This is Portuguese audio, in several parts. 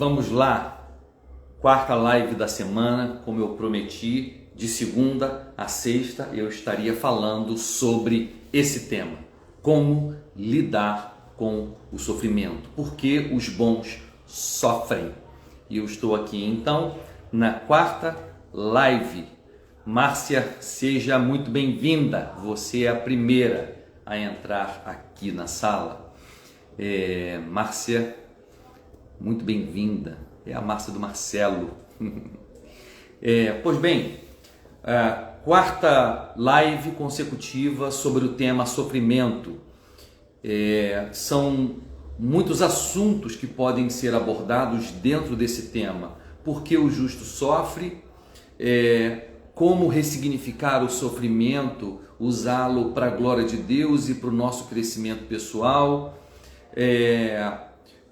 Vamos lá, quarta live da semana, como eu prometi, de segunda a sexta eu estaria falando sobre esse tema, como lidar com o sofrimento, porque os bons sofrem. E eu estou aqui então na quarta live. Márcia, seja muito bem-vinda, você é a primeira a entrar aqui na sala. Márcia, muito bem-vinda, é a Márcia do Marcelo. Pois bem, a quarta live consecutiva sobre o tema sofrimento. São muitos assuntos que podem ser abordados dentro desse tema. Por que o justo sofre? Como ressignificar o sofrimento, usá-lo para a glória de Deus e para o nosso crescimento pessoal.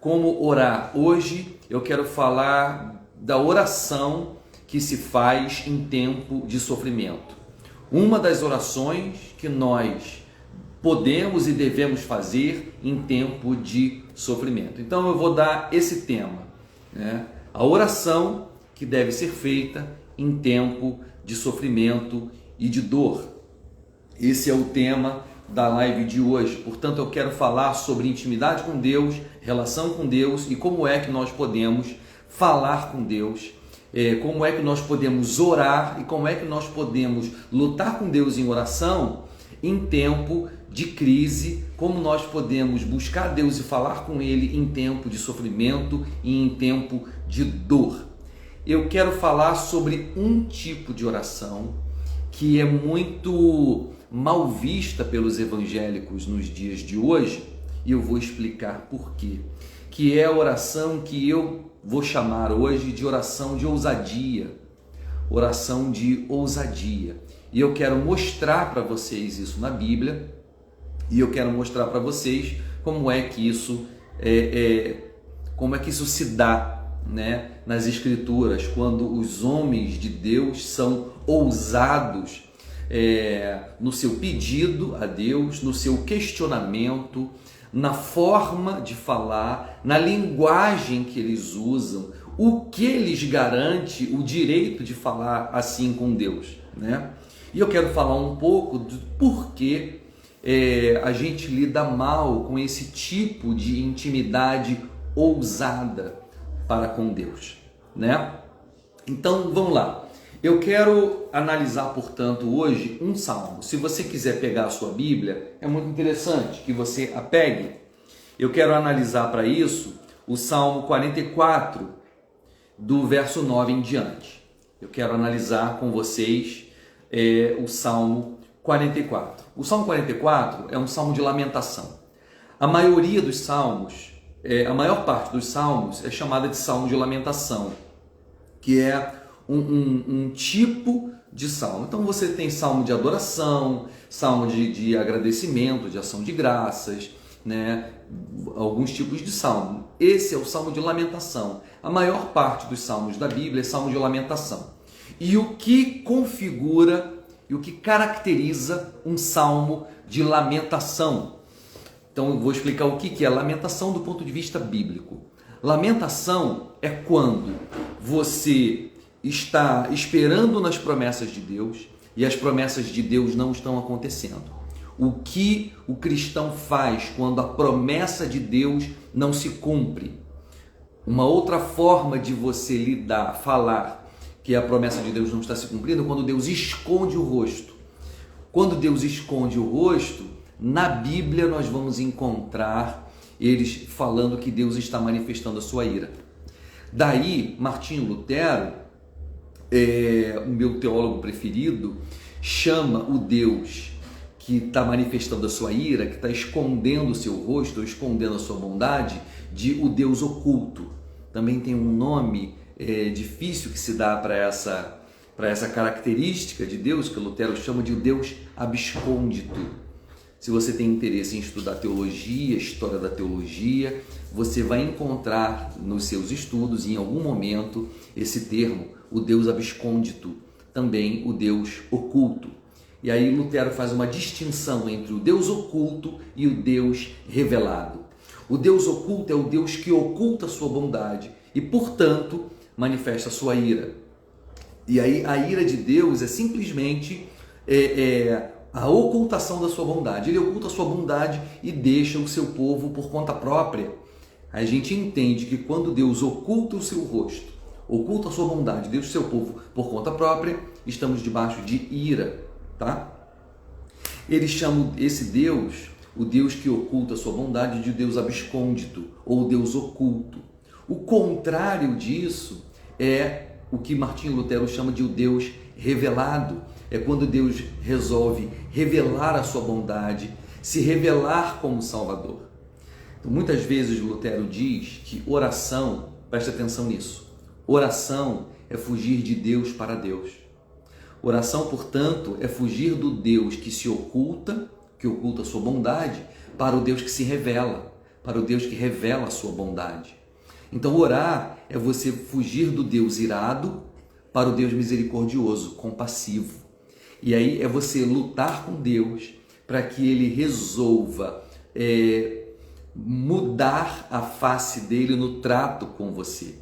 Como orar. Hoje eu quero falar da oração que se faz em tempo de sofrimento. Uma das orações que nós podemos e devemos fazer em tempo de sofrimento. Então eu vou dar esse tema, né? A oração que deve ser feita em tempo de sofrimento e de dor. Esse é o tema da live de hoje. Portanto, eu quero falar sobre intimidade com Deus, relação com Deus e como é que nós podemos falar com Deus, como é que nós podemos orar e como é que nós podemos lutar com Deus em oração em tempo de crise, como nós podemos buscar Deus e falar com Ele em tempo de sofrimento e em tempo de dor. Eu quero falar sobre um tipo de oração que é muito mal vista pelos evangélicos nos dias de hoje, e eu vou explicar por quê. Que é a oração que eu vou chamar hoje de oração de ousadia. Oração de ousadia. E eu quero mostrar para vocês isso na Bíblia, e eu quero mostrar para vocês como é que isso se dá, né, nas Escrituras, quando os homens de Deus são ousados no seu pedido a Deus, no seu questionamento, na forma de falar, na linguagem que eles usam, o que lhes garante o direito de falar assim com Deus, né? E eu quero falar um pouco do porquê a gente lida mal com esse tipo de intimidade ousada para com Deus, né? Então vamos lá. Eu quero analisar, portanto, hoje um salmo. Se você quiser pegar a sua Bíblia, é muito interessante que você a pegue. Eu quero analisar para isso o Salmo 44, do verso 9 em diante. Eu quero analisar com vocês o Salmo 44. O Salmo 44 é um salmo de lamentação. A maioria dos salmos, a maior parte dos salmos é chamada de salmo de lamentação, que é um tipo de salmo. Então você tem salmo de adoração, salmo de agradecimento, de ação de graças, né? Alguns tipos de salmo. Esse é o salmo de lamentação. A maior parte dos salmos da Bíblia é salmo de lamentação. E o que configura e o que caracteriza um salmo de lamentação? Então eu vou explicar o que é lamentação do ponto de vista bíblico. Lamentação é quando você está esperando nas promessas de Deus e as promessas de Deus não estão acontecendo. O que o cristão faz quando a promessa de Deus não se cumpre? Uma outra forma de você falar que a promessa de Deus não está se cumprindo é quando Deus esconde o rosto. Quando Deus esconde o rosto, na Bíblia nós vamos encontrar eles falando que Deus está manifestando a sua ira. Daí, Martinho Lutero, o meu teólogo preferido, chama o Deus que está manifestando a sua ira, que está escondendo o seu rosto, ou escondendo a sua bondade, de o Deus oculto. Também tem um nome difícil que se dá para essa característica de Deus, que Lutero chama de o Deus abscôndito. Se você tem interesse em estudar teologia, história da teologia, você vai encontrar nos seus estudos, em algum momento, esse termo, o Deus abscôndito, também o Deus oculto. E aí Lutero faz uma distinção entre o Deus oculto e o Deus revelado. O Deus oculto é o Deus que oculta a sua bondade e, portanto, manifesta a sua ira. E aí a ira de Deus é simplesmente a ocultação da sua bondade. Ele oculta a sua bondade e deixa o seu povo por conta própria. A gente entende que quando Deus oculta o seu rosto, oculta a sua bondade, deixa o seu povo por conta própria, estamos debaixo de ira, tá? Eles chamam esse Deus, o Deus que oculta a sua bondade, de Deus abscôndito ou Deus oculto. O contrário disso é o que Martinho Lutero chama de o Deus revelado. É quando Deus resolve revelar a sua bondade, se revelar como Salvador. Então, muitas vezes Lutero diz que oração, preste atenção nisso, oração é fugir de Deus para Deus. Oração, portanto, é fugir do Deus que se oculta, que oculta a sua bondade, para o Deus que se revela, para o Deus que revela a sua bondade. Então, orar é você fugir do Deus irado para o Deus misericordioso, compassivo. E aí é você lutar com Deus para que Ele resolva mudar a face dele no trato com você.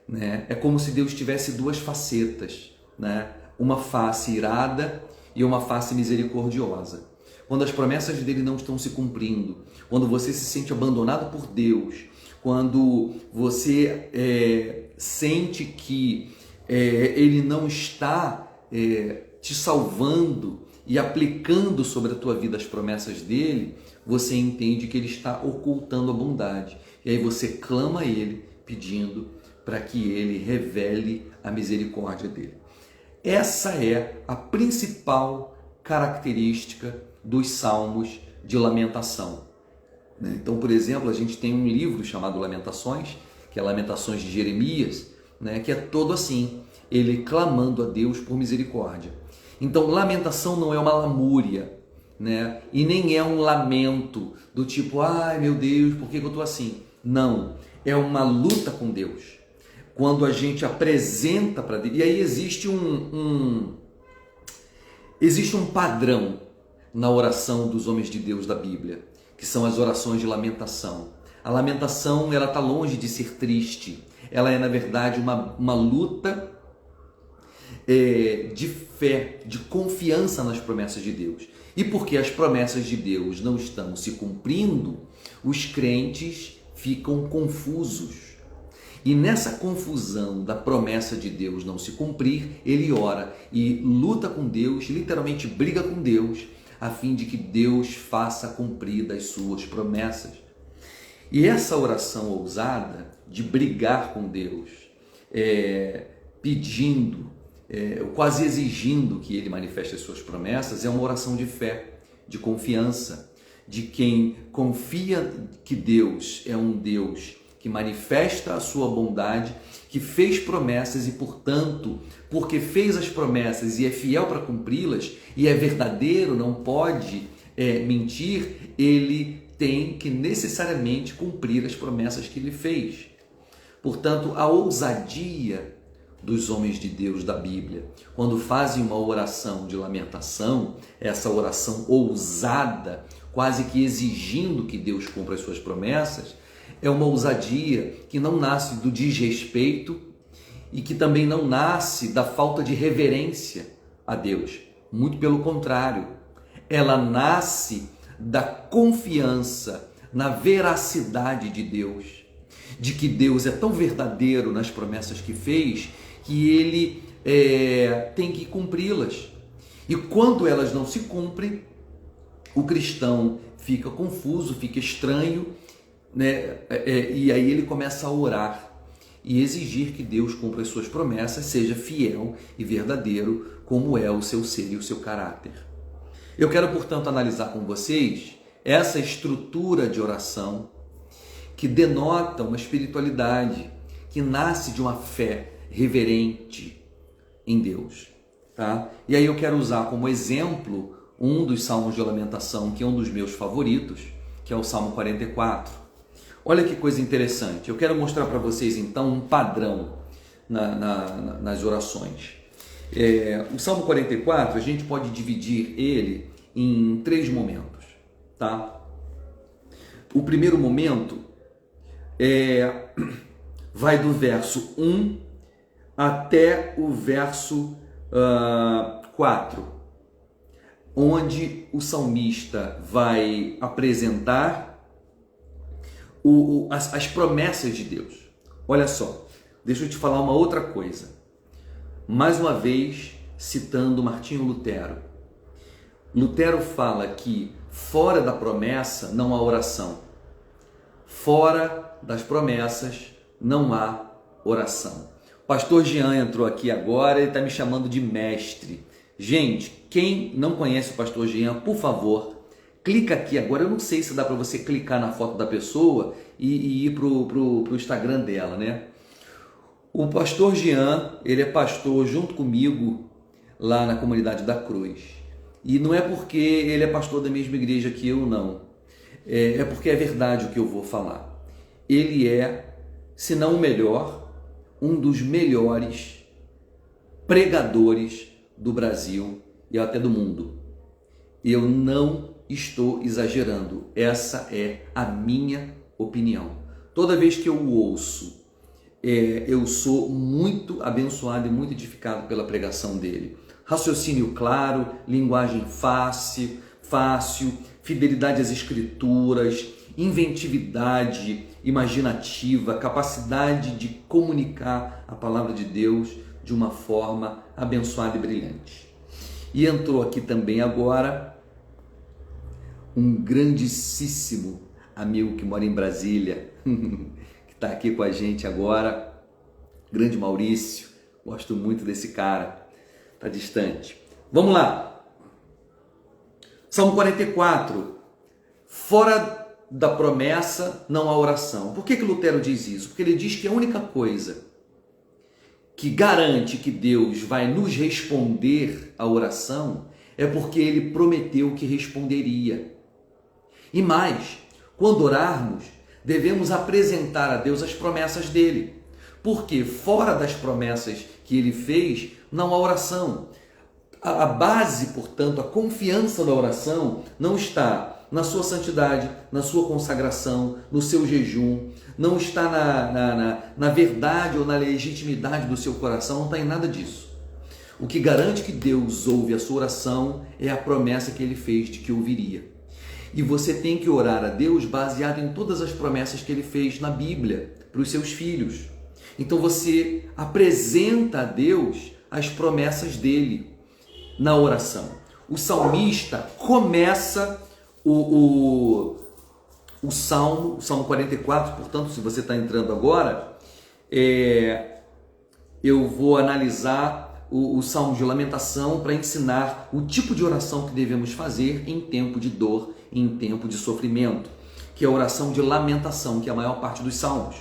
Né? É como se Deus tivesse duas facetas, né? Uma face irada e uma face misericordiosa. Quando as promessas dele não estão se cumprindo, quando você se sente abandonado por Deus, quando você sente que Ele não está te salvando e aplicando sobre a tua vida as promessas dele, você entende que Ele está ocultando a bondade. E aí você clama a Ele pedindo para que Ele revele a misericórdia dele. Essa é a principal característica dos salmos de lamentação. Então, por exemplo, a gente tem um livro chamado Lamentações, que é Lamentações de Jeremias, né, que é todo assim, ele clamando a Deus por misericórdia. Então, lamentação não é uma lamúria, né, e nem é um lamento do tipo, ai meu Deus, por que eu estou assim? Não, é uma luta com Deus. Quando a gente apresenta para Deus, e aí existe existe um padrão na oração dos homens de Deus da Bíblia, que são as orações de lamentação. A lamentação, ela está longe de ser triste, ela é na verdade uma luta de fé, de confiança nas promessas de Deus. E porque as promessas de Deus não estão se cumprindo, os crentes ficam confusos. E nessa confusão da promessa de Deus não se cumprir, ele ora e luta com Deus, literalmente briga com Deus, a fim de que Deus faça cumprir as suas promessas. E essa oração ousada de brigar com Deus, pedindo, quase exigindo que Ele manifeste as suas promessas, é uma oração de fé, de confiança, de quem confia que Deus é um Deus que manifesta a sua bondade, que fez promessas e, portanto, porque fez as promessas e é fiel para cumpri-las, e é verdadeiro, não pode mentir, ele tem que necessariamente cumprir as promessas que ele fez. Portanto, a ousadia dos homens de Deus da Bíblia, quando fazem uma oração de lamentação, essa oração ousada, quase que exigindo que Deus cumpra as suas promessas, é uma ousadia que não nasce do desrespeito e que também não nasce da falta de reverência a Deus. Muito pelo contrário, ela nasce da confiança na veracidade de Deus, de que Deus é tão verdadeiro nas promessas que fez, que Ele tem que cumpri-las. E quando elas não se cumprem, o cristão fica confuso, fica estranho, né? E aí ele começa a orar e exigir que Deus cumpra as suas promessas, seja fiel e verdadeiro, como é o seu ser e o seu caráter. Eu quero, portanto, analisar com vocês essa estrutura de oração que denota uma espiritualidade que nasce de uma fé reverente em Deus, tá? E aí eu quero usar como exemplo um dos salmos de lamentação, que é um dos meus favoritos, que é o Salmo 44. Olha que coisa interessante, eu quero mostrar para vocês então um padrão nas orações. O Salmo 44, a gente pode dividir ele em 3 momentos, tá? O primeiro momento é vai do verso 1 até o verso 4, onde o salmista vai apresentar as promessas de Deus. Olha só, deixa eu te falar uma outra coisa. Mais uma vez, citando Martinho Lutero. Lutero fala que fora da promessa não há oração. Fora das promessas não há oração. O pastor Jean entrou aqui agora, ele está me chamando de mestre. Gente, quem não conhece o pastor Jean, por favor, clica aqui agora. Eu não sei se dá para você clicar na foto da pessoa e ir pro Instagram dela, né? O pastor Jean, ele é pastor junto comigo lá na Comunidade da Cruz. E não é porque ele é pastor da mesma igreja que eu, não. É porque é verdade o que eu vou falar. Ele é, se não o melhor, um dos melhores pregadores do Brasil e até do mundo. Eu não estou exagerando. Essa é a minha opinião. Toda vez que eu o ouço, eu sou muito abençoado e muito edificado pela pregação dele. Raciocínio claro, linguagem fácil, fidelidade às escrituras, inventividade imaginativa, capacidade de comunicar a palavra de Deus de uma forma abençoada e brilhante. E entrou aqui também agora um grandíssimo amigo que mora em Brasília, que está aqui com a gente agora, grande Maurício. Gosto muito desse cara, está distante. Vamos lá. Salmo 44. Fora da promessa não há oração. Por que Lutero diz isso? Porque ele diz que a única coisa que garante que Deus vai nos responder a oração é porque ele prometeu que responderia. E mais, quando orarmos, devemos apresentar a Deus as promessas dele. Porque fora das promessas que ele fez, não há oração. A base, portanto, a confiança da oração não está na sua santidade, na sua consagração, no seu jejum, não está na verdade ou na legitimidade do seu coração, não está em nada disso. O que garante que Deus ouve a sua oração é a promessa que ele fez de que ouviria. E você tem que orar a Deus baseado em todas as promessas que ele fez na Bíblia para os seus filhos. Então você apresenta a Deus as promessas dele na oração. O salmista começa o Salmo 44, portanto, se você está entrando agora, eu vou analisar o Salmo de Lamentação para ensinar o tipo de oração que devemos fazer em tempo de dor, em tempo de sofrimento, que é a oração de lamentação, que é a maior parte dos salmos.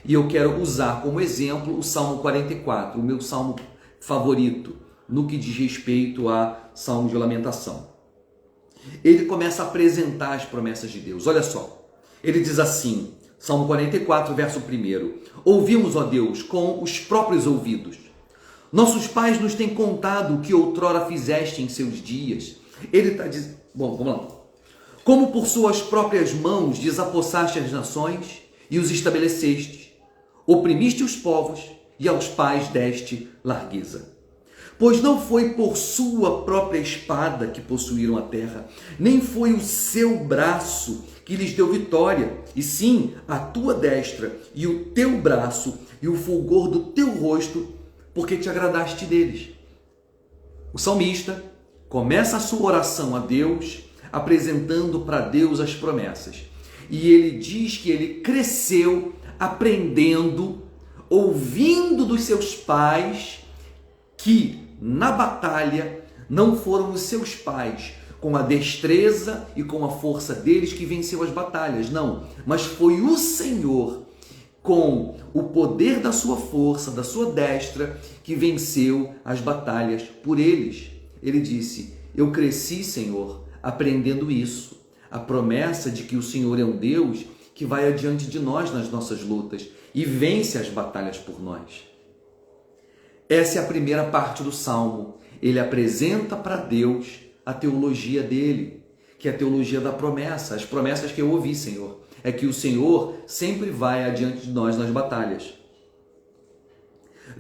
E eu quero usar como exemplo o Salmo 44, o meu salmo favorito, no que diz respeito a Salmo de Lamentação. Ele começa a apresentar as promessas de Deus. Olha só, ele diz assim, Salmo 44, verso 1: Ouvimos, ó Deus, com os próprios ouvidos. Nossos pais nos têm contado o que outrora fizeste em seus dias. Ele está dizendo, bom, vamos lá. Como por suas próprias mãos desapossaste as nações e os estabeleceste, oprimiste os povos e aos pais deste largueza. Pois não foi por sua própria espada que possuíram a terra, nem foi o seu braço que lhes deu vitória, e sim a tua destra e o teu braço e o fulgor do teu rosto, porque te agradaste deles. O salmista começa a sua oração a Deus, apresentando para Deus as promessas. E ele diz que ele cresceu aprendendo, ouvindo dos seus pais, que na batalha não foram os seus pais com a destreza e com a força deles que venceu as batalhas, não, mas foi o Senhor com o poder da sua força, da sua destra, que venceu as batalhas por eles. Ele disse, eu cresci, Senhor, aprendendo isso, a promessa de que o Senhor é um Deus que vai adiante de nós nas nossas lutas e vence as batalhas por nós. Essa é a primeira parte do Salmo. Ele apresenta para Deus a teologia dele, que é a teologia da promessa. As promessas que eu ouvi, Senhor, é que o Senhor sempre vai adiante de nós nas batalhas.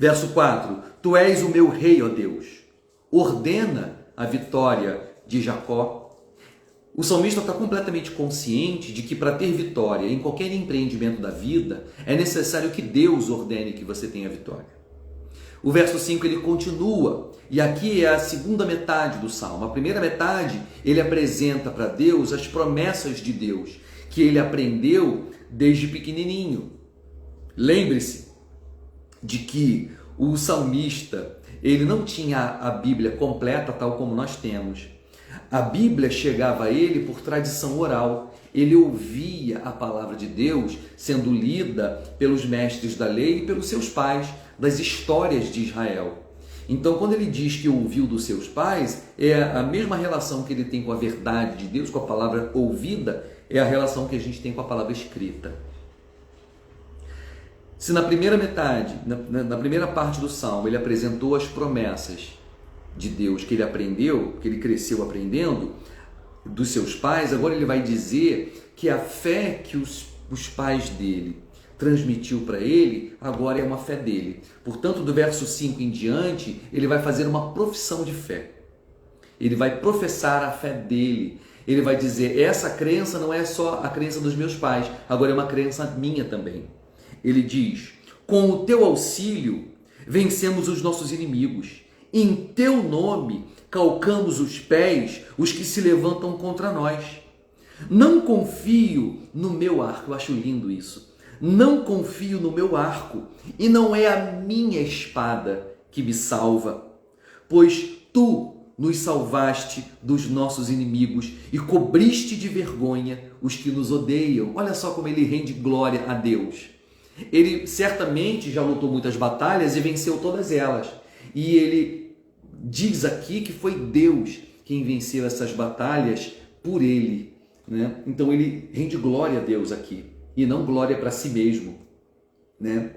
Verso 4: Tu és o meu rei, ó Deus. Ordena a vitória de Jacó. O salmista está completamente consciente de que para ter vitória em qualquer empreendimento da vida, é necessário que Deus ordene que você tenha vitória. O verso 5 ele continua, e aqui é a segunda metade do salmo. A primeira metade ele apresenta para Deus as promessas de Deus, que ele aprendeu desde pequenininho. Lembre-se de que o salmista ele não tinha a Bíblia completa tal como nós temos. A Bíblia chegava a ele por tradição oral. Ele ouvia a palavra de Deus sendo lida pelos mestres da lei e pelos seus pais, das histórias de Israel. Então, quando ele diz que ouviu dos seus pais, é a mesma relação que ele tem com a verdade de Deus, com a palavra ouvida, é a relação que a gente tem com a palavra escrita. Se na primeira metade, na primeira parte do Salmo, ele apresentou as promessas de Deus que ele aprendeu, que ele cresceu aprendendo dos seus pais, agora ele vai dizer que a fé que os pais dele transmitiu para ele, agora é uma fé dele. Portanto, do verso 5 em diante, ele vai fazer uma profissão de fé. Ele vai professar a fé dele. Ele vai dizer, essa crença não é só a crença dos meus pais, agora é uma crença minha também. Ele diz, com o teu auxílio, vencemos os nossos inimigos. Em teu nome, calcamos os pés, os que se levantam contra nós. Não confio no meu arco, eu acho lindo isso. Não confio no meu arco, e não é a minha espada que me salva, pois tu nos salvaste dos nossos inimigos e cobriste de vergonha os que nos odeiam. Olha só como ele rende glória a Deus. Ele certamente já lutou muitas batalhas e venceu todas elas. E ele diz aqui que foi Deus quem venceu essas batalhas por ele, né? Então ele rende glória a Deus aqui e não glória para si mesmo, né?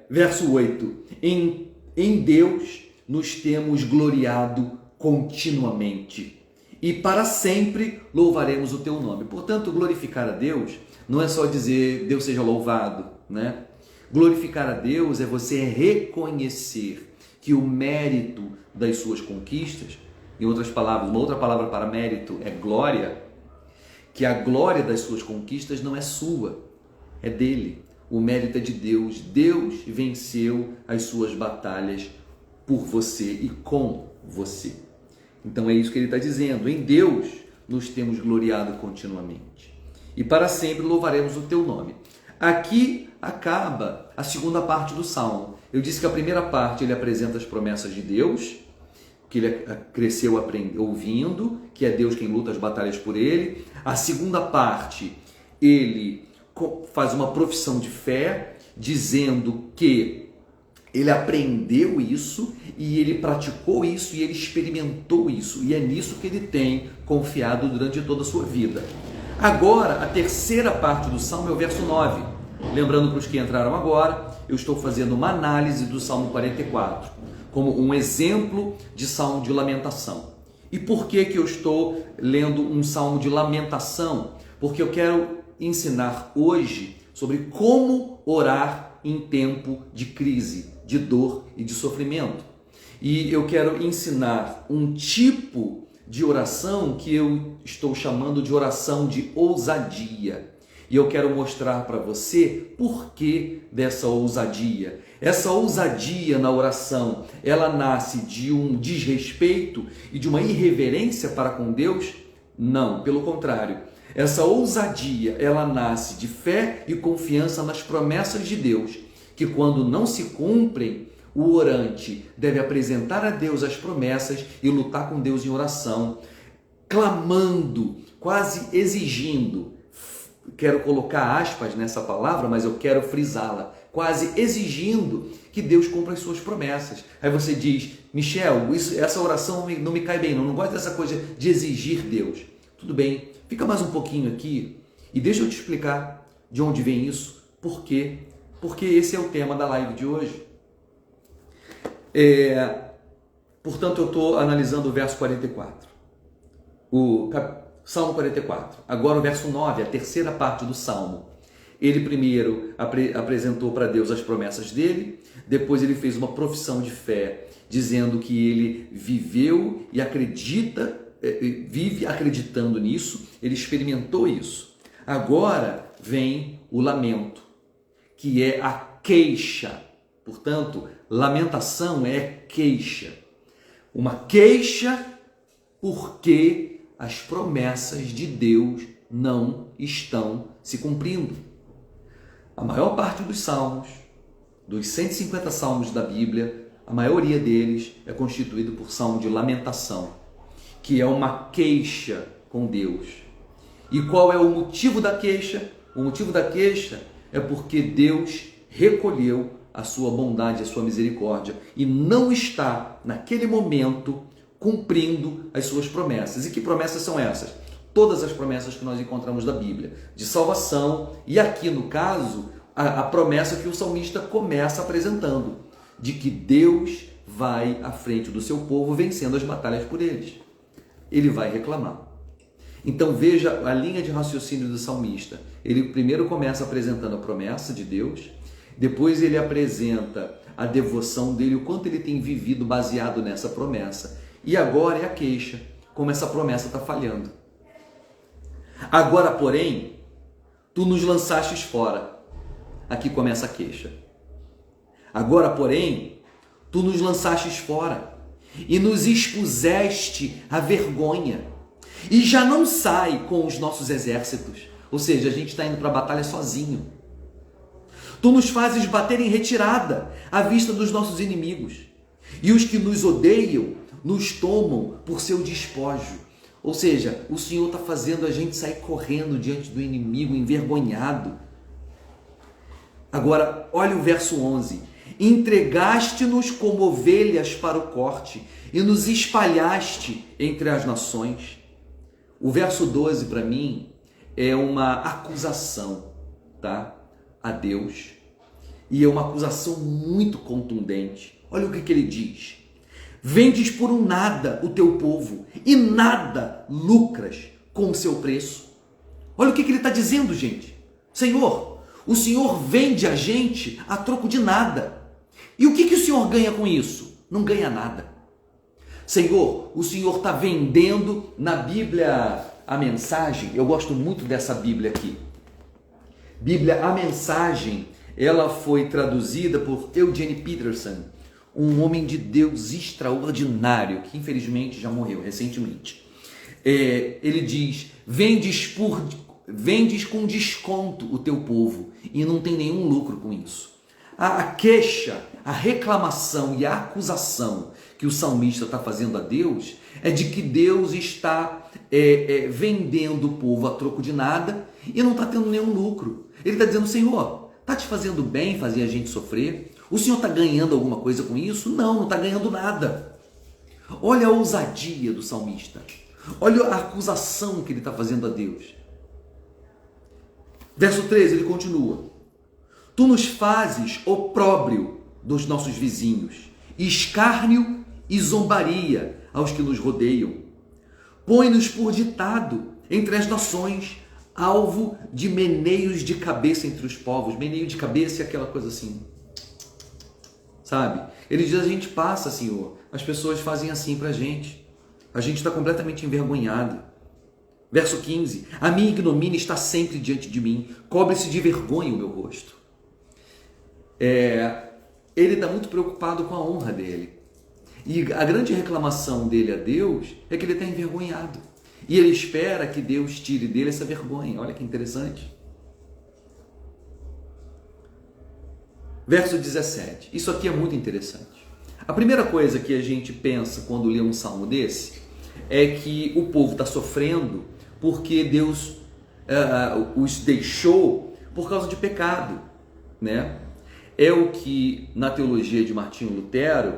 Verso 8: em Deus nos temos gloriado continuamente e para sempre louvaremos o teu nome. Portanto, glorificar a Deus não é só dizer Deus seja louvado, né? Glorificar a Deus é você reconhecer que o mérito das suas conquistas, em outras palavras, uma outra palavra para mérito é glória, que a glória das suas conquistas não é sua, é dele. O mérito é de Deus. Deus venceu as suas batalhas por você e com você. Então é isso que ele está dizendo. Em Deus nos temos gloriado continuamente. E para sempre louvaremos o teu nome. Aqui acaba a segunda parte do Salmo. Eu disse que a primeira parte ele apresenta as promessas de Deus, que ele cresceu ouvindo, que é Deus quem luta as batalhas por ele. A segunda parte, ele faz uma profissão de fé, dizendo que ele aprendeu isso e ele praticou isso e ele experimentou isso. E é nisso que ele tem confiado durante toda a sua vida. Agora, a terceira parte do Salmo é o verso 9. Lembrando para os que entraram agora, eu estou fazendo uma análise do Salmo 44, como um exemplo de Salmo de lamentação. E por que eu estou lendo um Salmo de lamentação? Porque eu quero ensinar hoje sobre como orar em tempo de crise, de dor e de sofrimento. E eu quero ensinar um tipo de oração que eu estou chamando de oração de ousadia. E eu quero mostrar para você por que dessa ousadia. Essa ousadia na oração, ela nasce de um desrespeito e de uma irreverência para com Deus? Não, pelo contrário. Essa ousadia, ela nasce de fé e confiança nas promessas de Deus, que quando não se cumprem, o orante deve apresentar a Deus as promessas e lutar com Deus em oração, clamando, quase exigindo. Quero colocar aspas nessa palavra, mas eu quero frisá-la, quase exigindo que Deus cumpra as suas promessas. Aí você diz, Michel, essa oração não me cai bem, não gosto dessa coisa de exigir Deus. Tudo bem, fica mais um pouquinho aqui e deixa eu te explicar de onde vem isso, por quê? Porque esse é o tema da live de hoje. Portanto, eu estou analisando o verso 44, o Salmo 44. Agora o verso 9, a terceira parte do Salmo. Ele primeiro apresentou para Deus as promessas dele, depois ele fez uma profissão de fé, dizendo que ele viveu e acredita, vive acreditando nisso, ele experimentou isso. Agora vem o lamento, que é a queixa. Portanto, lamentação é queixa. Uma queixa porque as promessas de Deus não estão se cumprindo. A maior parte dos salmos, dos 150 salmos da Bíblia, a maioria deles é constituído por salmo de lamentação, que é uma queixa com Deus. E qual é o motivo da queixa? O motivo da queixa é porque Deus recolheu a sua bondade, a sua misericórdia e não está, naquele momento, cumprindo as suas promessas. E que promessas são essas? Todas as promessas que nós encontramos da Bíblia, de salvação, e aqui no caso, a promessa que o salmista começa apresentando, de que Deus vai à frente do seu povo vencendo as batalhas por eles. Ele vai reclamar. Então veja a linha de raciocínio do salmista. Ele primeiro começa apresentando a promessa de Deus, depois ele apresenta a devoção dele, o quanto ele tem vivido baseado nessa promessa. E agora é a queixa, como essa promessa está falhando. Agora, porém, tu nos lançastes fora. Aqui começa a queixa. Agora, porém, tu nos lançastes fora e nos expuseste à vergonha. E já não sai com os nossos exércitos. Ou seja, a gente está indo para a batalha sozinho. Tu nos fazes bater em retirada à vista dos nossos inimigos. E os que nos odeiam nos tomam por seu despojo. Ou seja, o Senhor está fazendo a gente sair correndo diante do inimigo, envergonhado. Agora, olha o verso 11. Entregaste-nos como ovelhas para o corte e nos espalhaste entre as nações. O verso 12, para mim, é uma acusação, tá? A Deus. E é uma acusação muito contundente. Olha o que ele diz. Vendes por um nada o teu povo e nada lucras com o seu preço. Olha o que ele está dizendo, gente. Senhor, o Senhor vende a gente a troco de nada. E o que o Senhor ganha com isso? Não ganha nada. Senhor, o Senhor está vendendo na Bíblia a Mensagem. Eu gosto muito dessa Bíblia aqui. Bíblia a Mensagem, ela foi traduzida por Eugene Peterson, um homem de Deus extraordinário, que infelizmente já morreu recentemente. Ele diz, vendes com desconto o teu povo e não tem nenhum lucro com isso. A queixa, a reclamação e a acusação que o salmista está fazendo a Deus é de que Deus está vendendo o povo a troco de nada e não está tendo nenhum lucro. Ele está dizendo, Senhor, está te fazendo bem fazer a gente sofrer? O Senhor está ganhando alguma coisa com isso? Não, não está ganhando nada. Olha a ousadia do salmista. Olha a acusação que ele está fazendo a Deus. Verso 13, ele continua. Tu nos fazes opróbrio dos nossos vizinhos, escárnio e zombaria aos que nos rodeiam. Põe-nos por ditado entre as nações, alvo de meneios de cabeça entre os povos. Meneio de cabeça é aquela coisa assim, sabe? Ele diz, a gente passa, Senhor, as pessoas fazem assim pra gente. A gente está completamente envergonhado. Verso 15, a minha ignomínia está sempre diante de mim, cobre-se de vergonha o meu rosto. Ele está muito preocupado com a honra dele. E a grande reclamação dele a Deus é que ele está envergonhado. E ele espera que Deus tire dele essa vergonha. Olha que interessante. Verso 17. Isso aqui é muito interessante. A primeira coisa que a gente pensa quando lê um salmo desse é que o povo está sofrendo porque Deus os deixou por causa de pecado, né? É o que na teologia de Martinho Lutero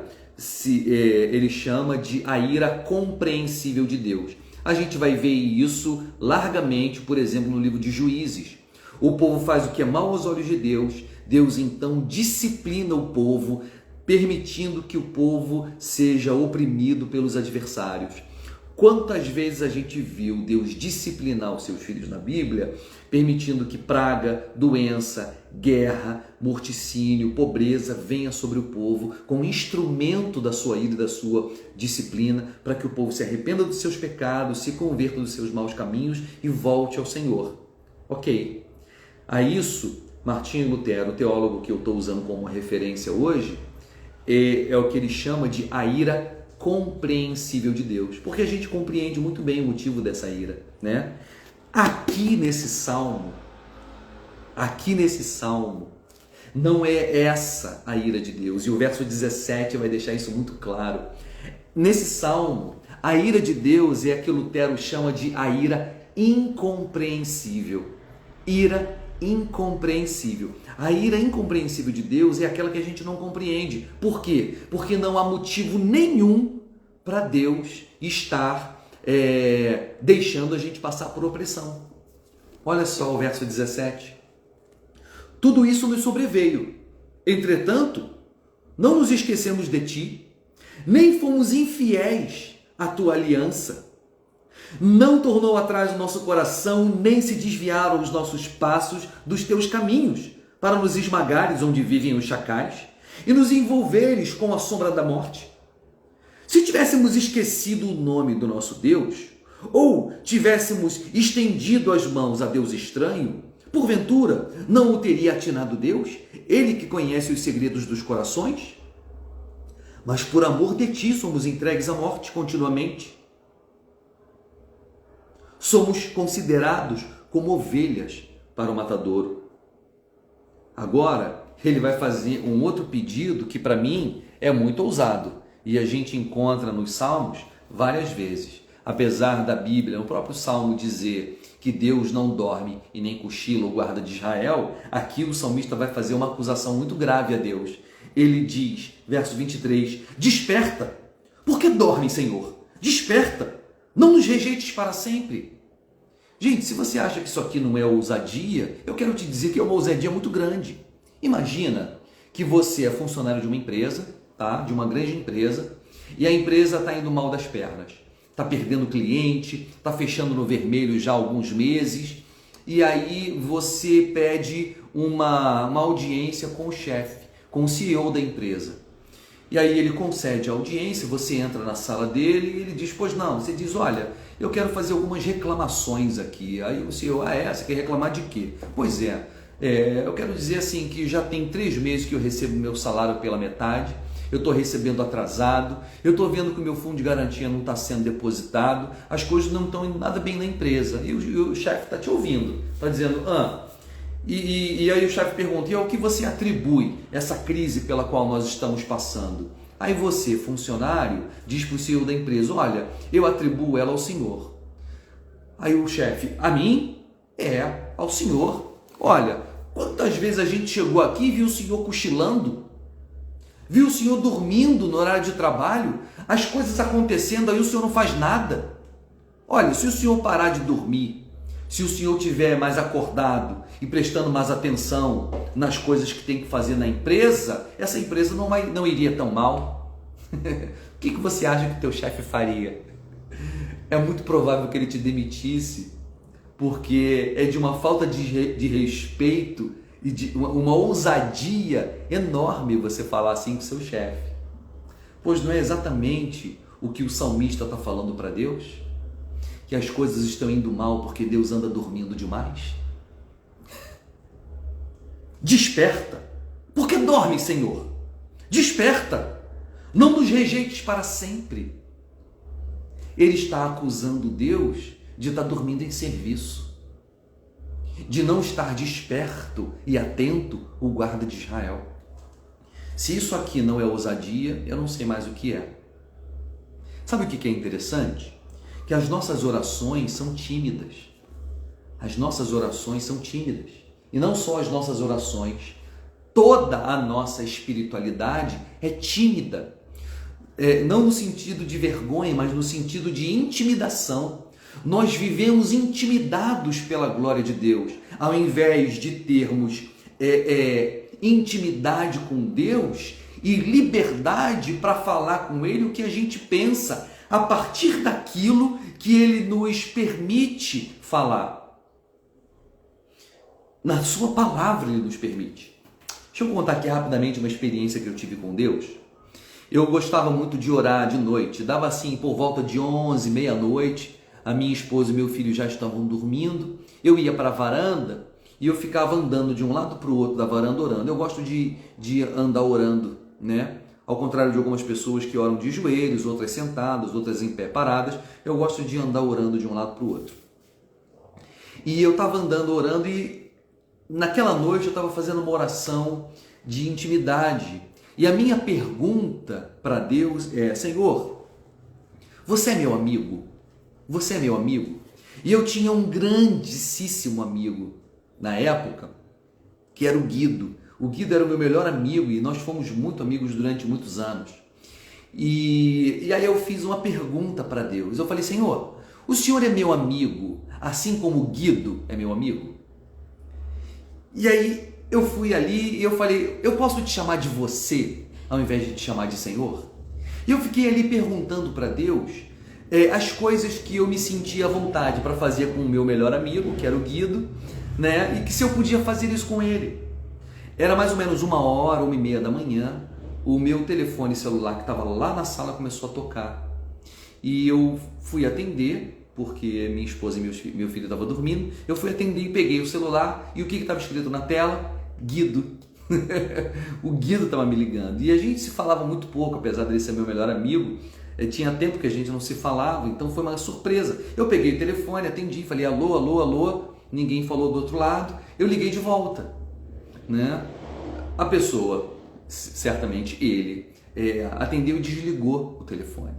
ele chama de a ira compreensível de Deus. A gente vai ver isso largamente, por exemplo, no livro de Juízes. O povo faz o que é mal aos olhos de Deus, Deus então disciplina o povo, permitindo que o povo seja oprimido pelos adversários. Quantas vezes a gente viu Deus disciplinar os seus filhos na Bíblia, permitindo que praga, doença, guerra, morticínio, pobreza venha sobre o povo como instrumento da sua ira e da sua disciplina, para que o povo se arrependa dos seus pecados, se converta dos seus maus caminhos e volte ao Senhor. Ok. A isso, Martinho Lutero, o teólogo que eu estou usando como referência hoje, é o que ele chama de a ira compreensível de Deus, porque a gente compreende muito bem o motivo dessa ira, né? Aqui nesse salmo, não é essa a ira de Deus, e o verso 17 vai deixar isso muito claro. Nesse salmo, a ira de Deus é a que Lutero chama de a ira incompreensível. Ira incompreensível. A ira incompreensível de Deus é aquela que a gente não compreende. Por quê? Porque não há motivo nenhum para Deus estar deixando a gente passar por opressão. Olha só o verso 17. Tudo isso nos sobreveio. Entretanto, não nos esquecemos de ti, nem fomos infiéis à tua aliança. Não tornou atrás o nosso coração, nem se desviaram os nossos passos dos teus caminhos, para nos esmagares onde vivem os chacais e nos envolveres com a sombra da morte. Se tivéssemos esquecido o nome do nosso Deus, ou tivéssemos estendido as mãos a Deus estranho, porventura não o teria atinado Deus, ele que conhece os segredos dos corações? Mas por amor de ti somos entregues à morte continuamente. Somos considerados como ovelhas para o matadouro. Agora, ele vai fazer um outro pedido que para mim é muito ousado e a gente encontra nos Salmos várias vezes. Apesar da Bíblia, no próprio Salmo, dizer que Deus não dorme e nem cochila o guarda de Israel, aqui o salmista vai fazer uma acusação muito grave a Deus. Ele diz, verso 23, desperta, por que dorme, Senhor? Desperta, não nos rejeites para sempre. Gente, se você acha que isso aqui não é ousadia, eu quero te dizer que é uma ousadia muito grande. Imagina que você é funcionário de uma empresa, tá? De uma grande empresa, e a empresa está indo mal das pernas. Está perdendo cliente, está fechando no vermelho já há alguns meses, e aí você pede uma audiência com o chefe, com o CEO da empresa. E aí ele concede a audiência, você entra na sala dele e ele diz, pois não, você diz, olha, eu quero fazer algumas reclamações aqui. Aí o CEO, você quer reclamar de quê? Pois eu quero dizer assim que já tem 3 meses que eu recebo meu salário pela metade, eu estou recebendo atrasado, eu estou vendo que o meu fundo de garantia não está sendo depositado, as coisas não estão indo nada bem na empresa, e o chefe está te ouvindo, está dizendo, e aí o chefe pergunta, e ao que você atribui essa crise pela qual nós estamos passando? Aí você, funcionário, diz para o CEO da empresa, olha, eu atribuo ela ao senhor. Aí o chefe, a mim? Ao senhor. Olha, quantas vezes a gente chegou aqui e viu o senhor cochilando? Viu o senhor dormindo no horário de trabalho? As coisas acontecendo, aí o senhor não faz nada. Olha, se o senhor parar de dormir, se o senhor estiver mais acordado e prestando mais atenção nas coisas que tem que fazer na empresa, essa empresa não iria tão mal. O que você acha que teu chefe faria? É muito provável que ele te demitisse, porque é de uma falta de respeito e de uma ousadia enorme você falar assim com seu chefe. Pois não é exatamente o que o salmista está falando para Deus? Que as coisas estão indo mal porque Deus anda dormindo demais? Desperta! Por que dorme, Senhor? Desperta! Não nos rejeites para sempre. Ele está acusando Deus de estar dormindo em serviço, de não estar desperto e atento o guarda de Israel. Se isso aqui não é ousadia, eu não sei mais o que é. Sabe o que é interessante? Que as nossas orações são tímidas. As nossas orações são tímidas. E não só as nossas orações, toda a nossa espiritualidade é tímida. Não no sentido de vergonha, mas no sentido de intimidação. Nós vivemos intimidados pela glória de Deus, ao invés de termos intimidade com Deus e liberdade para falar com Ele o que a gente pensa, a partir daquilo que Ele nos permite falar. Na sua palavra Ele nos permite. Deixa eu contar aqui rapidamente uma experiência que eu tive com Deus. Eu gostava muito de orar de noite, dava assim por volta de 11, meia-noite, a minha esposa e meu filho já estavam dormindo, eu ia para a varanda e eu ficava andando de um lado para o outro da varanda orando. Eu gosto de andar orando, né? Ao contrário de algumas pessoas que oram de joelhos, outras sentadas, outras em pé paradas, eu gosto de andar orando de um lado para o outro. E eu estava andando orando e naquela noite eu estava fazendo uma oração de intimidade. E a minha pergunta para Deus é: Senhor, você é meu amigo? Você é meu amigo? E eu tinha um grandíssimo amigo na época, que era o Guido. O Guido era o meu melhor amigo e nós fomos muito amigos durante muitos anos. E aí eu fiz uma pergunta para Deus. Eu falei: Senhor, o Senhor é meu amigo, assim como o Guido é meu amigo? E aí eu fui ali e eu falei: eu posso te chamar de você, ao invés de te chamar de Senhor? E eu fiquei ali perguntando para Deus as coisas que eu me sentia à vontade para fazer com o meu melhor amigo, que era o Guido, né? E que se eu podia fazer isso com ele. Era mais ou menos 1h, 1h30 da manhã, o meu telefone celular que estava lá na sala começou a tocar. E eu fui atender, porque minha esposa e meu filho estavam dormindo. Eu fui atender e peguei o celular e o que estava escrito na tela? Guido. O Guido estava me ligando. E a gente se falava muito pouco, apesar dele ser meu melhor amigo. Tinha tempo que a gente não se falava, então foi uma surpresa. Eu peguei o telefone, atendi, falei alô, alô, alô. Ninguém falou do outro lado. Eu liguei de volta, né? A pessoa, certamente ele, atendeu e desligou o telefone,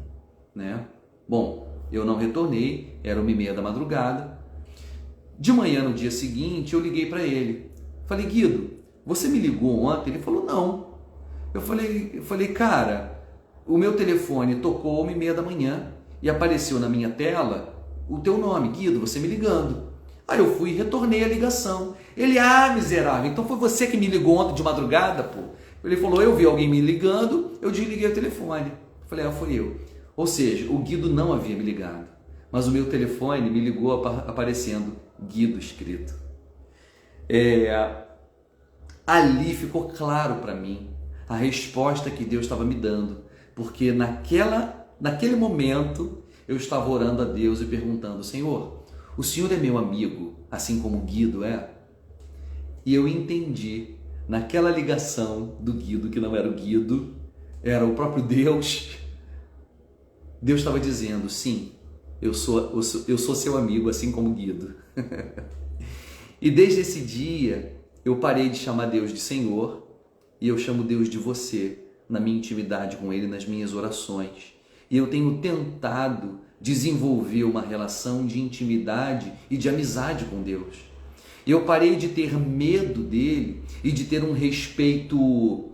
né? Bom, eu não retornei, era 1h30 da madrugada. De manhã, no dia seguinte, eu liguei para ele. Falei: Guido, você me ligou ontem? Ele falou: não. Eu falei: cara, o meu telefone tocou 1h30 da manhã e apareceu na minha tela o teu nome, Guido, você me ligando. Aí eu fui e retornei a ligação. Ele: miserável, então foi você que me ligou ontem de madrugada, pô? Ele falou: eu vi alguém me ligando, eu desliguei o telefone. Eu falei: foi eu. Ou seja, o Guido não havia me ligado, mas o meu telefone me ligou aparecendo Guido escrito. Ali ficou claro para mim a resposta que Deus estava me dando, porque naquele momento eu estava orando a Deus e perguntando: Senhor, o Senhor é meu amigo, assim como o Guido é? E eu entendi, naquela ligação do Guido, que não era o Guido, era o próprio Deus. Deus estava dizendo: sim, eu sou seu amigo, assim como o Guido. E desde esse dia, eu parei de chamar Deus de Senhor e eu chamo Deus de você, na minha intimidade com Ele, nas minhas orações. E eu tenho tentado desenvolver uma relação de intimidade e de amizade com Deus. Eu parei de ter medo dele e de ter um respeito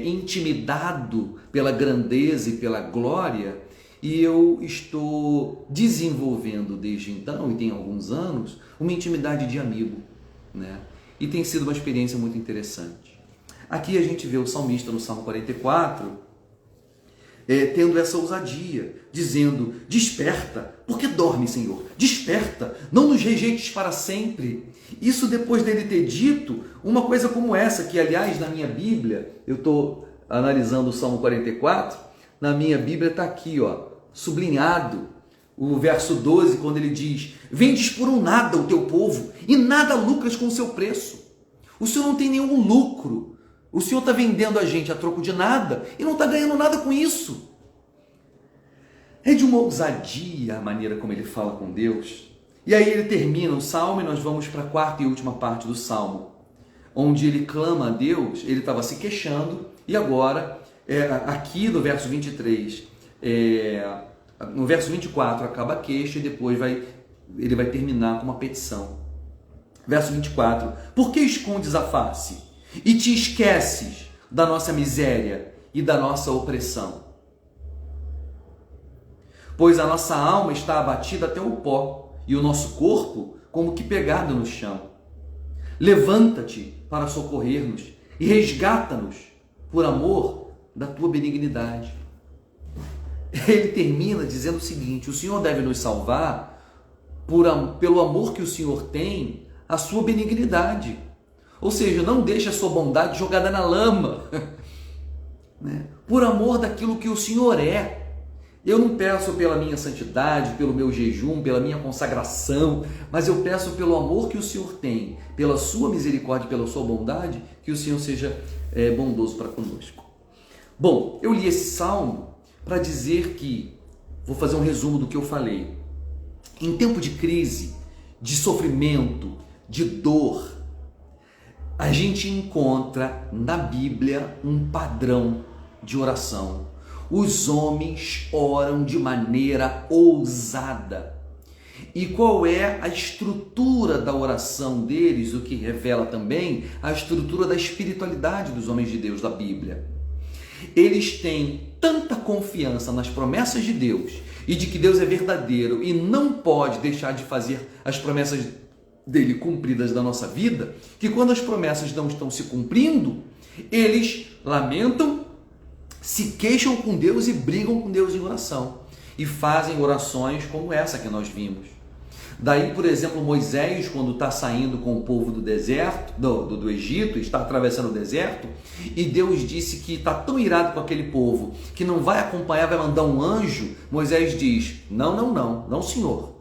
intimidado pela grandeza e pela glória, e eu estou desenvolvendo desde então, e tem alguns anos, uma intimidade de amigo, né? E tem sido uma experiência muito interessante. Aqui a gente vê o salmista no Salmo 44, tendo essa ousadia, dizendo: desperta, porque dorme, Senhor, desperta, não nos rejeites para sempre. Isso depois dele ter dito uma coisa como essa, que aliás na minha Bíblia, eu estou analisando o Salmo 44, na minha Bíblia está aqui, sublinhado, o verso 12, quando ele diz: vendes por um nada o teu povo, e nada lucras com o seu preço. O Senhor não tem nenhum lucro. O Senhor está vendendo a gente a troco de nada e não está ganhando nada com isso. É de uma ousadia a maneira como ele fala com Deus. E aí ele termina o Salmo e nós vamos para a quarta e última parte do Salmo, onde ele clama a Deus. Ele estava se queixando e agora, aqui no verso 23, no verso 24 acaba a queixa e depois ele vai terminar com uma petição. Verso 24: por que escondes a face e te esqueces da nossa miséria e da nossa opressão? Pois a nossa alma está abatida até o pó, e o nosso corpo como que pegado no chão. Levanta-te para socorrer-nos e resgata-nos por amor da tua benignidade. ele termina dizendo o seguinte: o Senhor deve nos salvar pelo amor que o Senhor tem, a sua benignidade. Ou seja, não deixe a sua bondade jogada na lama, né? Por amor daquilo que o Senhor é. Eu não peço pela minha santidade, pelo meu jejum, pela minha consagração, mas eu peço pelo amor que o Senhor tem, pela sua misericórdia, pela sua bondade, que o Senhor seja bondoso para conosco. Bom, eu li esse salmo para dizer que, vou fazer um resumo do que eu falei. Em tempo de crise, de sofrimento, de dor, a gente encontra na Bíblia um padrão de oração. Os homens oram de maneira ousada. E qual é a estrutura da oração deles, o que revela também a estrutura da espiritualidade dos homens de Deus da Bíblia? Eles têm tanta confiança nas promessas de Deus e de que Deus é verdadeiro e não pode deixar de fazer as promessas dele cumpridas na nossa vida, que quando as promessas não estão se cumprindo, eles lamentam, se queixam com Deus e brigam com Deus em oração. E fazem orações como essa que nós vimos. Daí, por exemplo, Moisés, quando está saindo com o povo do deserto, do Egito, está atravessando o deserto, e Deus disse que está tão irado com aquele povo, que não vai acompanhar, vai mandar um anjo. Moisés diz: não, Senhor.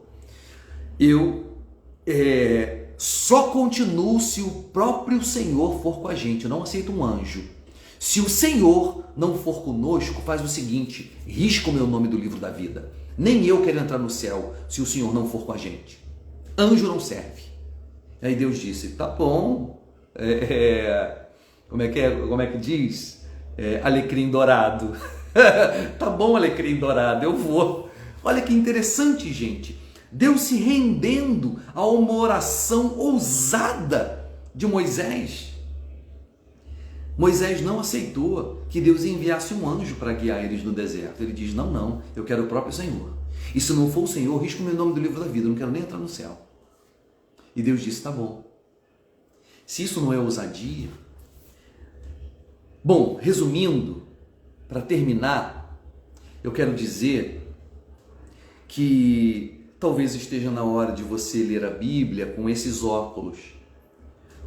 Eu só continuo se o próprio Senhor for com a gente, eu não aceito um anjo. Se o Senhor não for conosco, faz o seguinte: risca o meu nome do livro da vida. Nem eu quero entrar no céu se o Senhor não for com a gente. Anjo não serve. Aí Deus disse: tá bom, como é que diz? Alecrim dourado. Tá bom, alecrim dourado, eu vou. Olha que interessante, gente. Deus se rendendo a uma oração ousada de Moisés. Moisés não aceitou que Deus enviasse um anjo para guiar eles no deserto. Ele diz: não, eu quero o próprio Senhor. E se não for o Senhor, risca o meu nome do livro da vida, eu não quero nem entrar no céu. E Deus disse: tá bom. Se isso não é ousadia... Bom, resumindo, para terminar, eu quero dizer que talvez esteja na hora de você ler a Bíblia com esses óculos,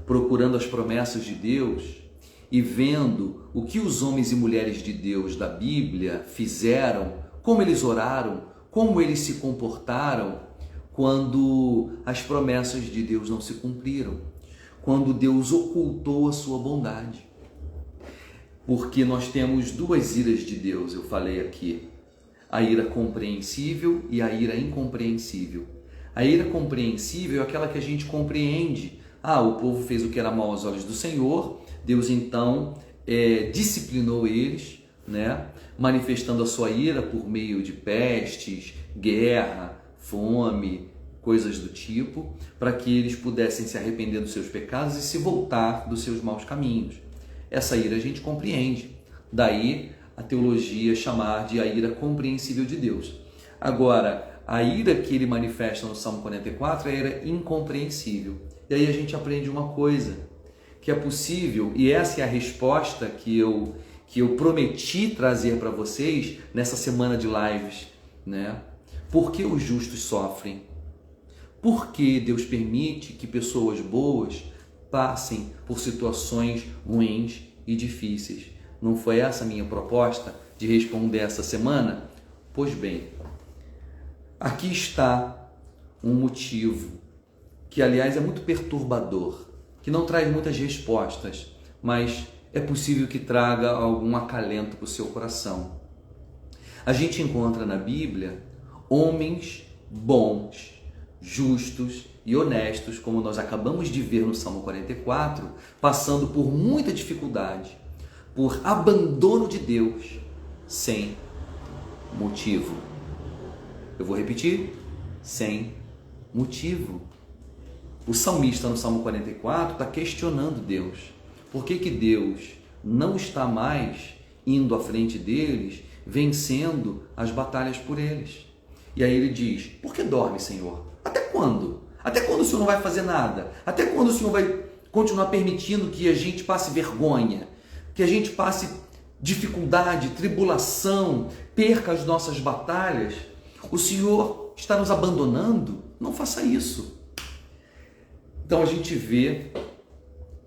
procurando as promessas de Deus e vendo o que os homens e mulheres de Deus da Bíblia fizeram, como eles oraram, como eles se comportaram quando as promessas de Deus não se cumpriram, quando Deus ocultou a sua bondade. Porque nós temos duas iras de Deus, eu falei aqui: a ira compreensível e a ira incompreensível. A ira compreensível é aquela que a gente compreende. O povo fez o que era mal aos olhos do Senhor, Deus então disciplinou eles, né? Manifestando a sua ira por meio de pestes, guerra, fome, coisas do tipo, para que eles pudessem se arrepender dos seus pecados e se voltar dos seus maus caminhos. Essa ira a gente compreende, daí a teologia chamar de a ira compreensível de Deus. Agora, a ira que ele manifesta no Salmo 44 é a ira incompreensível. E aí a gente aprende uma coisa, que é possível, e essa é a resposta que eu prometi trazer para vocês nessa semana de lives, né? Por que os justos sofrem? Por que Deus permite que pessoas boas passem por situações ruins e difíceis? Não foi essa a minha proposta de responder essa semana? Pois bem, aqui está um motivo que, aliás, é muito perturbador, que não traz muitas respostas, mas é possível que traga algum acalento para o seu coração. A gente encontra na Bíblia homens bons, justos e honestos, como nós acabamos de ver no Salmo 44, passando por muita dificuldade, por abandono de Deus, sem motivo. Eu vou repetir: sem motivo. O salmista no Salmo 44 está questionando Deus. Por que Deus não está mais indo à frente deles, vencendo as batalhas por eles? E aí ele diz: por que dorme, Senhor? Até quando? Até quando o Senhor não vai fazer nada? Até quando o Senhor vai continuar permitindo que a gente passe vergonha? Que a gente passe dificuldade, tribulação, perca as nossas batalhas, o Senhor está nos abandonando? Não faça isso. Então a gente vê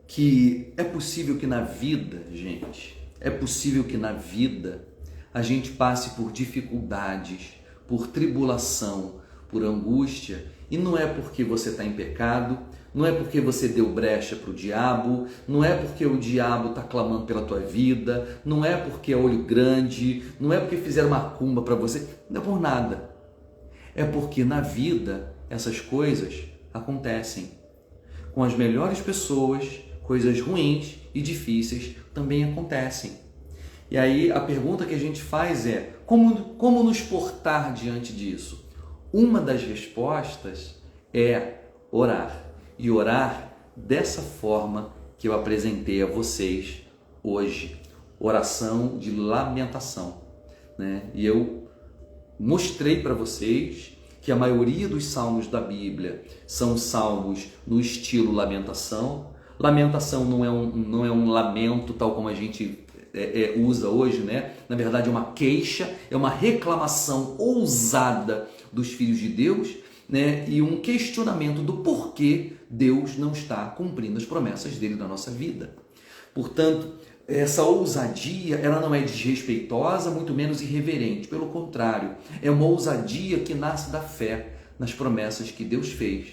que é possível que na vida, gente, é possível que na vida a gente passe por dificuldades, por tribulação, por angústia, e não é porque você está em pecado, não é porque você deu brecha para o diabo, não é porque o diabo está clamando pela tua vida, não é porque é olho grande, não é porque fizeram macumba para você, não é por nada. É porque na vida essas coisas acontecem. Com as melhores pessoas, coisas ruins e difíceis também acontecem. E aí a pergunta que a gente faz é, como nos portar diante disso? Uma das respostas é orar. E orar dessa forma que eu apresentei a vocês hoje. Oração de lamentação, né? E eu mostrei para vocês que a maioria dos salmos da Bíblia são salmos no estilo lamentação. Lamentação não é um lamento tal como a gente usa hoje, né? Na verdade é uma queixa, é uma reclamação ousada dos filhos de Deus, né? E um questionamento do porquê Deus não está cumprindo as promessas dele na nossa vida. Portanto, essa ousadia, ela não é desrespeitosa, muito menos irreverente. Pelo contrário, é uma ousadia que nasce da fé nas promessas que Deus fez.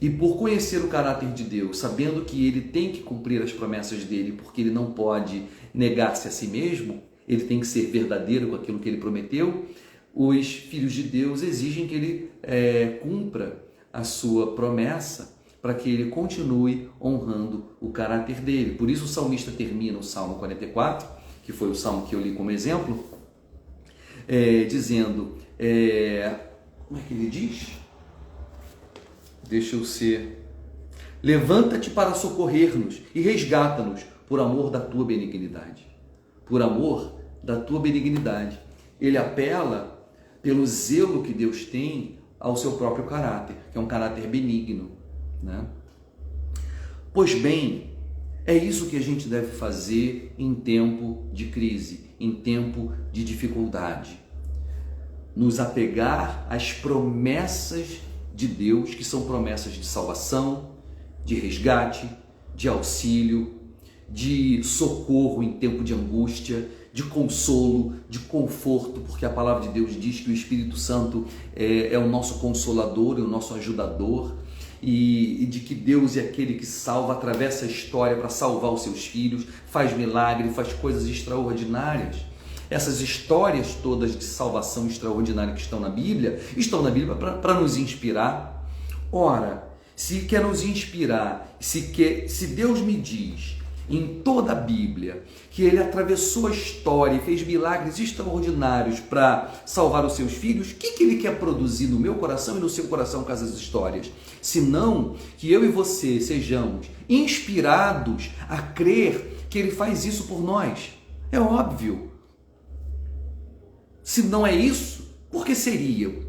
E por conhecer o caráter de Deus, sabendo que ele tem que cumprir as promessas dele, porque ele não pode negar-se a si mesmo, ele tem que ser verdadeiro com aquilo que ele prometeu, os filhos de Deus exigem que ele cumpra a sua promessa para que ele continue honrando o caráter dele. Por isso o salmista termina o Salmo 44, que foi o salmo que eu li como exemplo, dizendo, como é que ele diz? Deixa eu ser... Levanta-te para socorrer-nos e resgata-nos por amor da tua benignidade. Por amor da tua benignidade. Ele apela pelo zelo que Deus tem ao seu próprio caráter, que é um caráter benigno, né? Pois bem, é isso que a gente deve fazer em tempo de crise, em tempo de dificuldade. Nos apegar às promessas de Deus, que são promessas de salvação, de resgate, de auxílio, de socorro em tempo de angústia, de consolo, de conforto, porque a palavra de Deus diz que o Espírito Santo é o nosso consolador, é o nosso ajudador, e de que Deus é aquele que salva, atravessa a história para salvar os seus filhos, faz milagre, faz coisas extraordinárias. Essas histórias todas de salvação extraordinária que estão na Bíblia para nos inspirar. Ora, se quer nos inspirar, se Deus me diz em toda a Bíblia que ele atravessou a história e fez milagres extraordinários para salvar os seus filhos, o que ele quer produzir no meu coração e no seu coração com essas histórias? Senão que eu e você sejamos inspirados a crer que ele faz isso por nós. É óbvio. Se não é isso, por que seria?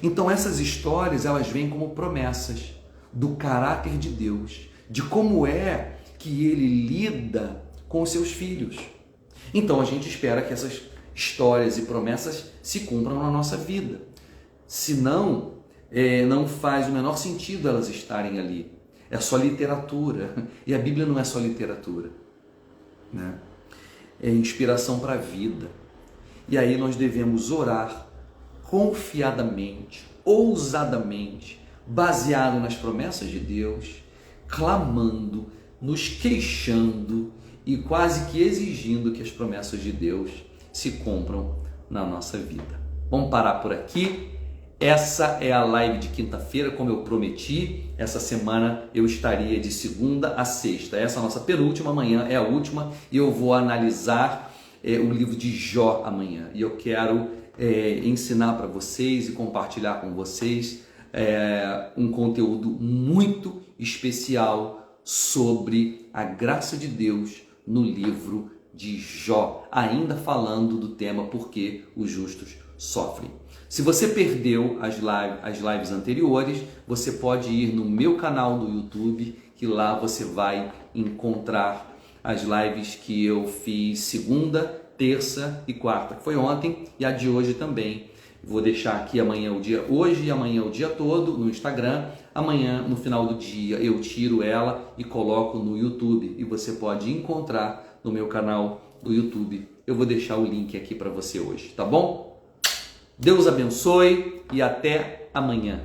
Então essas histórias, elas vêm como promessas do caráter de Deus, de como é que ele lida com os seus filhos. Então a gente espera que essas histórias e promessas se cumpram na nossa vida. Senão, não faz o menor sentido elas estarem ali. É só literatura. E a Bíblia não é só literatura, né? É inspiração para a vida. E aí nós devemos orar confiadamente, ousadamente, baseado nas promessas de Deus, clamando, nos queixando e quase que exigindo que as promessas de Deus se cumpram na nossa vida. Vamos parar por aqui. Essa é a live de quinta-feira, como eu prometi. Essa semana eu estaria de segunda a sexta. Essa é a nossa penúltima, amanhã é a última e eu vou analisar o livro de Jó amanhã. E eu quero ensinar para vocês e compartilhar com vocês um conteúdo muito especial sobre a graça de Deus no livro de Jó, ainda falando do tema por que os justos sofrem. Se você perdeu as lives anteriores, você pode ir no meu canal do YouTube, que lá você vai encontrar as lives que eu fiz segunda, terça e quarta, que foi ontem, e a de hoje também. Vou deixar aqui amanhã o dia, hoje e amanhã o dia todo no Instagram. Amanhã, no final do dia, eu tiro ela e coloco no YouTube. E você pode encontrar no meu canal do YouTube. Eu vou deixar o link aqui para você hoje, tá bom? Deus abençoe e até amanhã.